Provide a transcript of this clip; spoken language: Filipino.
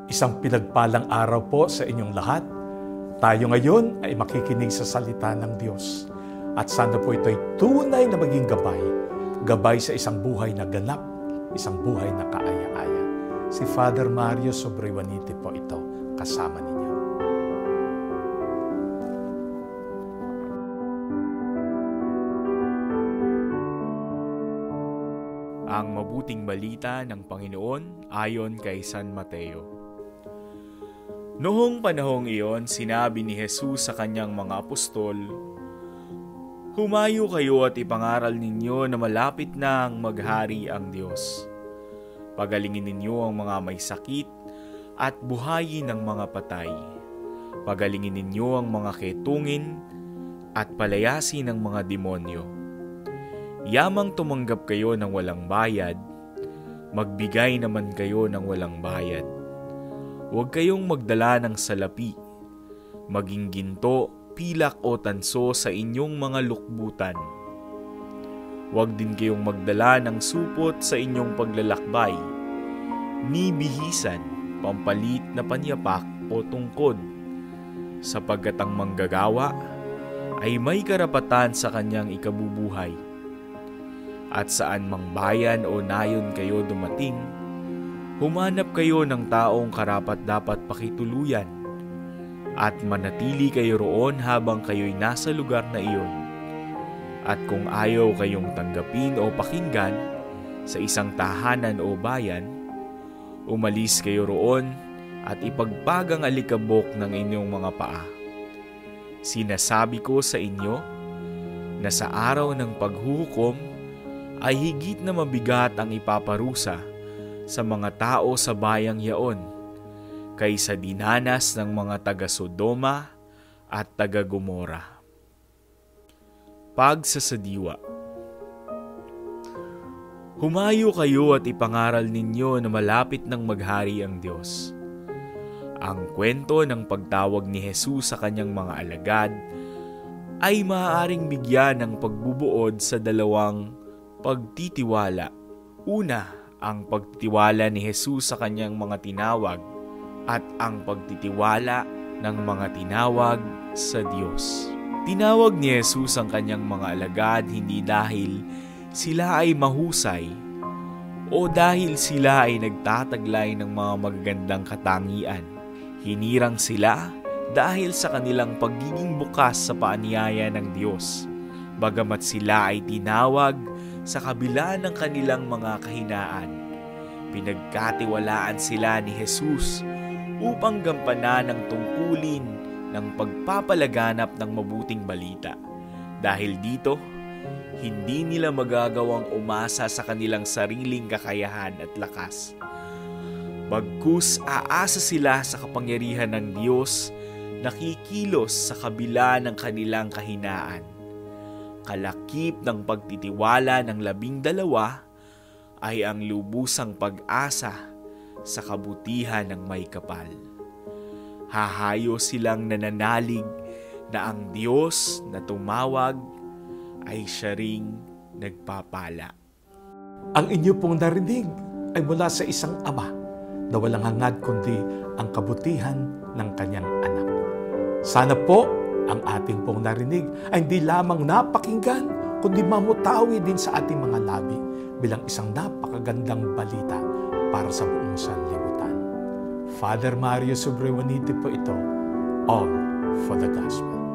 Isang pinagpalang araw po sa inyong lahat. Tayo ngayon ay makikinig sa salita ng Diyos. At sana po ito ay tunay na maging gabay. Gabay sa isang buhay na ganap, isang buhay na kaaya-aya. Si Father Mario Sobriwanite po ito, kasama ninyo. Ang mabuting balita ng Panginoon ayon kay San Mateo. Noong panahong iyon, sinabi ni Jesus sa kanyang mga apostol, "Humayo kayo at ipangaral ninyo na malapit na ang maghari ang Diyos. Pagalingin ninyo ang mga may sakit at buhayin ang mga patay. Pagalingin ninyo ang mga ketungin at palayasin ang mga demonyo. Yamang tumanggap kayo ng walang bayad, magbigay naman kayo ng walang bayad. Huwag kayong magdala ng salapi, maging ginto, pilak o tanso sa inyong mga lukbutan. Huwag din kayong magdala ng supot sa inyong paglalakbay, ni bihisan, pampalit na panyapak o tungkod, sapagkat ang manggagawa ay may karapatan sa kanyang ikabubuhay. At saan mang bayan o nayon kayo dumating, humanap kayo ng taong karapat-dapat pakituluyan at manatili kayo roon habang kayo'y nasa lugar na iyon. At kung ayaw kayong tanggapin o pakinggan sa isang tahanan o bayan, umalis kayo roon at ipagpag ang alikabok ng inyong mga paa. Sinasabi ko sa inyo na sa araw ng paghuhukom ay higit na mabigat ang ipaparusa sa mga tao sa bayang yaon, kaysa dinanas ng mga taga-Sodoma at taga-Gomora." Pagsasadiwa. Humayo kayo at ipangaral ninyo na malapit ng maghari ang Diyos. Ang kwento ng pagtawag ni Jesus sa kanyang mga alagad ay maaaring bigyan ng pagbubuod sa dalawang pagtitiwala. Una, ang pagtitiwala ni Jesus sa kanyang mga tinawag at ang pagtitiwala ng mga tinawag sa Diyos. Tinawag ni Jesus ang kanyang mga alagad hindi dahil sila ay mahusay o dahil sila ay nagtataglay ng mga magagandang katangian. Hinirang sila dahil sa kanilang pagiging bukas sa paanyaya ng Diyos, bagamat sila ay tinawag sa kabila ng kanilang mga kahinaan. Pinagkatiwalaan sila ni Jesus upang gampanan ang tungkulin ng pagpapalaganap ng mabuting balita. Dahil dito, hindi nila magagawang umasa sa kanilang sariling kakayahan at lakas. Bagkus aasa sila sa kapangyarihan ng Diyos na kikilos sa kabila ng kanilang kahinaan. Kalakip ng pagtitiwala ng 12 ay ang lubusang pag-asa sa kabutihan ng may kapal. Hahayo silang nananalig na ang Diyos na tumawag ay siya ring nagpapala. Ang inyo pong narinig ay mula sa isang ama na walang hangad kundi ang kabutihan ng kanyang anak. Sana po ang ating pong narinig ay hindi lamang napakinggan, kundi mamutawi din sa ating mga labi bilang isang napakagandang balita para sa buong sanlibutan. Father Mario Sobriwanite po ito, all for the gospel.